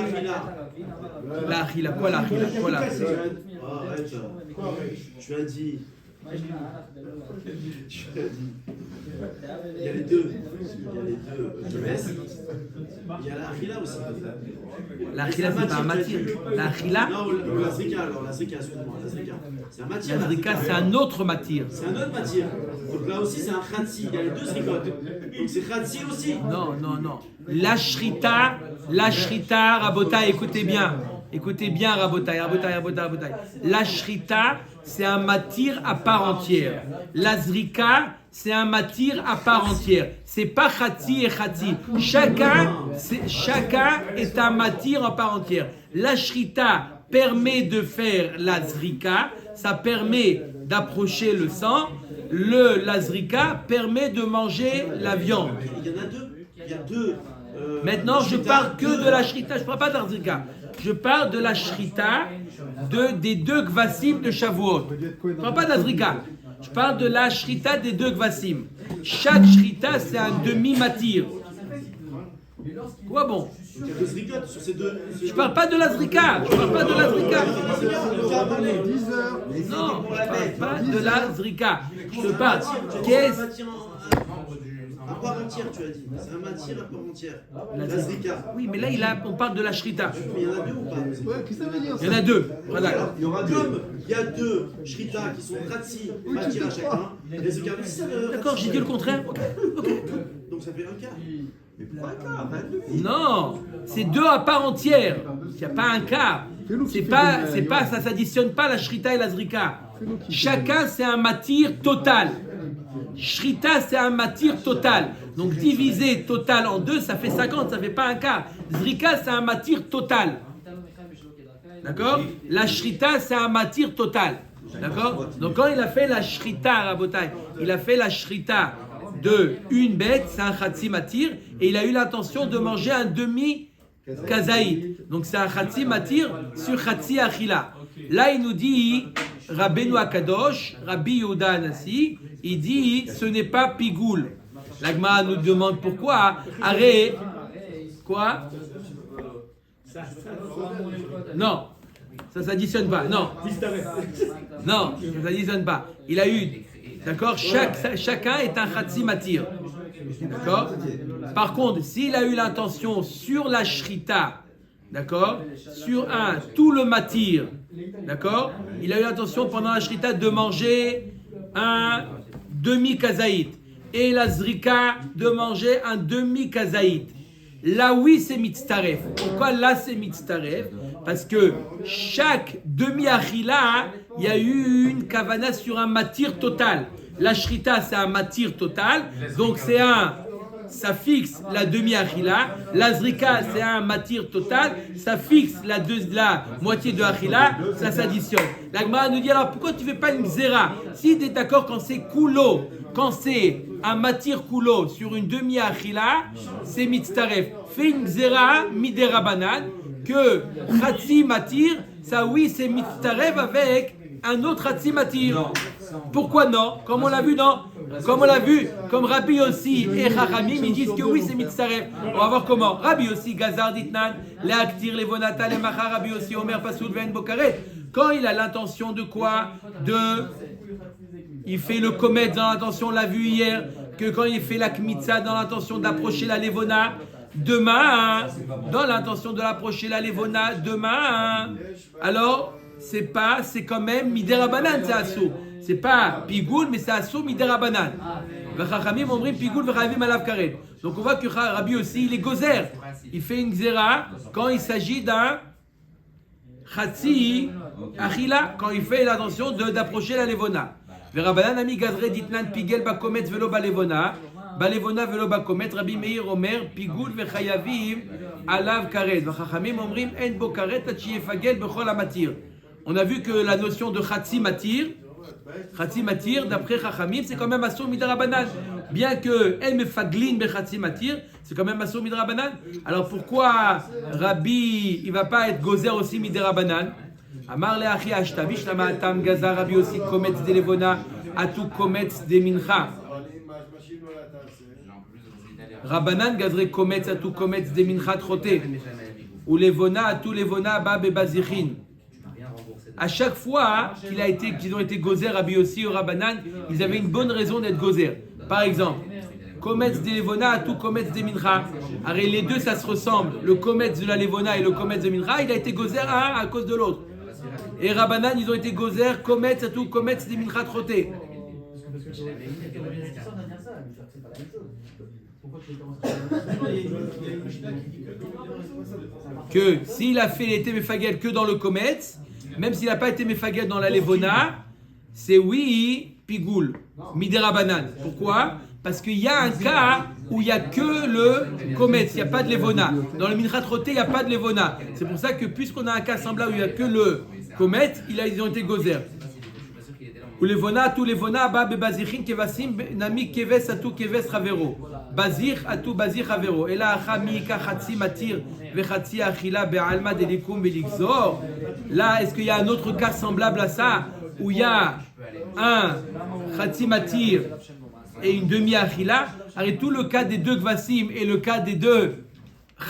Speaker 1: La achila, quoi la achila? Quoi la achila?
Speaker 5: Arrête. Tu as dit. Il y a les deux. Je laisse. Il y a la achila aussi.
Speaker 1: La achila, c'est pas un matir. La achila,
Speaker 5: Non, la zrika alors, la zrika, excuse-moi, la zrika. C'est un matir.
Speaker 1: la zrika, c'est un autre matir.
Speaker 5: C'est un autre matir. Donc là aussi, c'est un khatsi. Il y a les deux zrikotes. Donc c'est khatsi aussi.
Speaker 1: Non. La shrita, Rabotai, écoutez bien, Rabotai. La shrita, c'est un matir à part entière. La zrika, c'est un matir à part entière. C'est pas khatsi et khatsi. Chacun est un matir en part entière. La shrita permet de faire la zrika, ça permet d'approcher le sang. La zrika permet de manger la viande.
Speaker 5: Il y en a deux. Il y a deux.
Speaker 1: Maintenant, je parle que de la shrita, je ne parle pas de la zrika. Je parle de la shrita des 2 gvasim de Shavuot. Je ne parle pas de la zrika. Je parle de la shrita des 2 gvasim. Chaque shrita, c'est un demi-matir. Quoi bon?
Speaker 5: Il y a deux zrikotes sur ces deux.
Speaker 1: Je ne parle pas de la zrika.
Speaker 5: On va parler.
Speaker 1: Non, je ne parle pas de la zrika. Je parle.
Speaker 5: À part entière, tu as dit. C'est un matière à part entière. La zrika.
Speaker 1: Oui, mais là, on parle de la shrita.
Speaker 5: Mais il y en a deux ou pas?
Speaker 3: Ouais, qu'est-ce que ça veut dire
Speaker 1: Il y en a 2. Voilà.
Speaker 5: Il y aura deux. Comme il y a deux shrita qui sont khatsi, matière à chacun, les zrika aussi ça veut.
Speaker 1: D'accord, j'ai dit le contraire. Ok.
Speaker 5: Donc ça fait un quart.
Speaker 6: Mais pourquoi un quart?
Speaker 1: Non, c'est 2 à part entière. Il n'y a pas un cas. C'est pas, ça s'additionne pas la shrita et la zrika. Chacun, c'est un matir total. Shrita, c'est un matir total. Donc diviser total en 2, ça fait 50, ça fait pas un quart. Zrika, c'est un matir total. D'accord? La shrita, c'est un matir total. D'accord? Donc quand il a fait la shrita, Rabotai, il a fait la shrita de une bête, c'est un chatsi matir, et il a eu l'intention de manger un demi kazaïd. Donc c'est un chatsi matir sur chatsi achila. Là, il nous dit, Rabbeinu Akadosh, Rabbi Yehuda Anassi, il dit, ce n'est pas pigoul. L'Agma nous demande pourquoi. Arrête. Quoi? Non. Ça ne s'additionne pas. Non. Non, ça ne s'additionne pas. Il a eu. D'accord? Chacun est un chatsi matir. D'accord? Par contre, s'il a eu l'intention sur la shrita, d'accord? Sur tout le matir, d'accord? Il a eu l'intention pendant la shrita de manger un demi-kazaït. Et la zrika de manger un demi-kazaït. Là, oui, c'est mitztaref. Pourquoi là, c'est mitztaref? Parce que chaque demi-achila, il y a eu une kavana sur un matir total. La shrita, c'est un matir total. Donc, ça fixe la demi-achila. La zrika, c'est un matir total. Ça fixe la moitié de achila. Ça s'additionne. La Gemara nous dit alors pourquoi tu ne fais pas une zera? Si tu es d'accord quand c'est kulo, quand c'est un matir kulo sur une demi-achila, c'est mitztaref. Fais une zera midera banan que khatsi matir, ça oui, c'est mitztaref avec un autre khatsi matir. Pourquoi non? Comme on l'a vu, non? Comme on l'a vu, comme Rabbi aussi et Chachamim, ils disent que oui, c'est mitzaref. On va voir comment. Rabbi aussi, Gazar Ditnan, Leaktir, Levonata, Lemacha, Rabbi aussi, Omer, Pasoud, Ven, Bokaret. Quand il a l'intention de quoi? Il fait le comète dans l'intention, on l'a vu hier, que quand il fait la kmitza dans l'intention d'approcher la Levona, demain, dans l'intention de l'approcher la Levona, demain, alors, c'est quand même Midera Banan, c'est Assou. C'est pas Pigoul, mais c'est Assou Midera Banan. Vachachamim omrim Pigoul v'chavim alav karet. Donc on voit que Rabbi aussi, il est gozer. Il fait une xéra quand il s'agit d'un Chatsi Achila, quand il fait l'intention d'approcher la levona. Verabanan ami gazre ditnan pigel bakometz velo balevona. Balevona velo bakometz. Rabbi Meir Omer pigul vechayavim alav karet. Vachachamim omrim en bo karet tachiyefagel bechol amatir. On a vu que la notion de Chatsi Matir, d'après Chachamim, c'est quand même Asur Midrabanan. Bien que El Mefaglin Bechatsi Matir, c'est quand même Asur Midrabanan. Alors pourquoi Rabbi, il ne va pas être Gozer aussi Midrabanan? Amar le Achi Ashtavish Lama Atam Gaza Rabbi aussi Kometz de Levona, Atu Kometz de Mincha. Rabbanan Gazre Kometz, Atu Kometz de Mincha Troté. Ou Levona, Atu Levona, Bab et Bazichin. À chaque fois qu'ils ont été gozer, Rabbi Yossi ou Rabbanan, ils avaient une bonne raison d'être gozer. Par exemple, Kometz de Levona à tout Kometz de Mincha. Alors les deux, ça se ressemble. Le Kometz de la Levona et le Kometz de Mincha, il a été gozer à cause de l'autre. Et Rabbanan, ils ont été gozer, Kometz à tout Kometz de Mincha Troté. Que s'il a fait l'été Mefagel que dans le Kometz, même s'il n'a pas été Mefagel dans la Levona, c'est oui, Pigoul, Miderabanan. Pourquoi? Parce qu'il y a un cas où il n'y a que le Kometz, il n'y a pas de Levona. Dans le Mincha Troté, il n'y a pas de Levona. C'est pour ça que puisqu'on a un cas semblable où il n'y a que le Kometz, ils ont été gozer. Ou Levona, tout Levona, Bab et Bazichin, Kevasim, Nami, Keves, Atu, Keves, Ravero. Bazir, Atu, Bazir, Ravero. Et là, Chamika, Chatsi, Matir, Vechatsi, Achila, Be'alma, Delikum, Belixor. Là, est-ce qu'il y a un autre cas semblable à ça, où il y a un Chatsi, Matir et une demi-Achila? Arrête, tout le cas des deux Gvasim et le cas des deux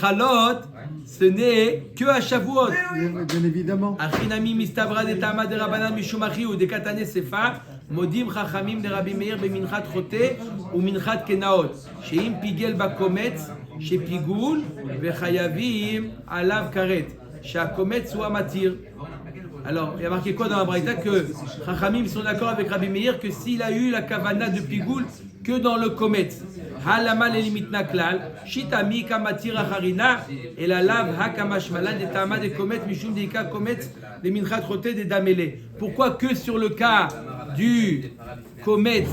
Speaker 1: Chalot, ce n'est que à Shavuot.
Speaker 3: Bien évidemment.
Speaker 1: Achinami mistabra de tama de Rabbanan mishumachi ou de katane sefa modim chachamim de Rabbi Meir beminchat chote ou minchat kenaot sheim pigel bakometz shepigul vechayavim alav karet sheakometz ou amatir. Alors, il y a marqué quoi dans la braïta? Que Chachamim sont d'accord avec Rabbi Meir que s'il a eu la kavana de pigoul que dans le kometz. Halama l'elimitna klal, shitami kamatir acharina, et la lave hakamashmalan des tama des kometz, mishum deika kometz, des minchat roté des damele. Pourquoi que sur le cas du kometz,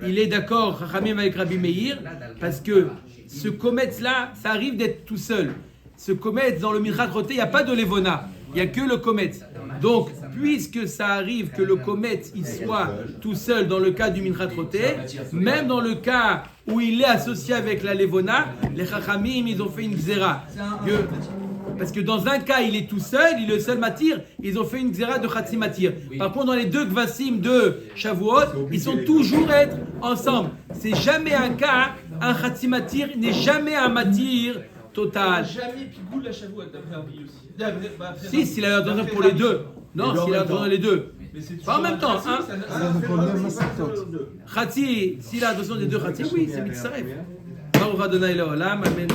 Speaker 1: il est d'accord, Chachamim avec Rabbi Meir? Parce que ce kometz là, ça arrive d'être tout seul. Ce kometz, dans le minchat roté, il n'y a pas de levona. Il n'y a que le kometz. Donc, puisque ça arrive que le kometz il soit tout seul dans le cas du minchat roté, même dans le cas où il est associé avec la levona, les chachamim ils ont fait une xéra. Parce que dans un cas il est tout seul, il est le seul matir, ils ont fait une xéra de chatsi matir. Par contre, dans les deux gvasim de Shavuot, ils sont toujours être ensemble. C'est jamais un cas, un chatsi matir n'est jamais un matir total.
Speaker 2: Jamais Pigoul la Shavuot d'après Rabbi aussi.
Speaker 1: Si, s'il a l'intention pour les deux. Non, s'il a l'intention les deux. Pas en même temps, hein. Khatsi, s'il a l'intention des deux Khatsi, oui, c'est Mitzaref. Baruch Adonai Leolam, Amen.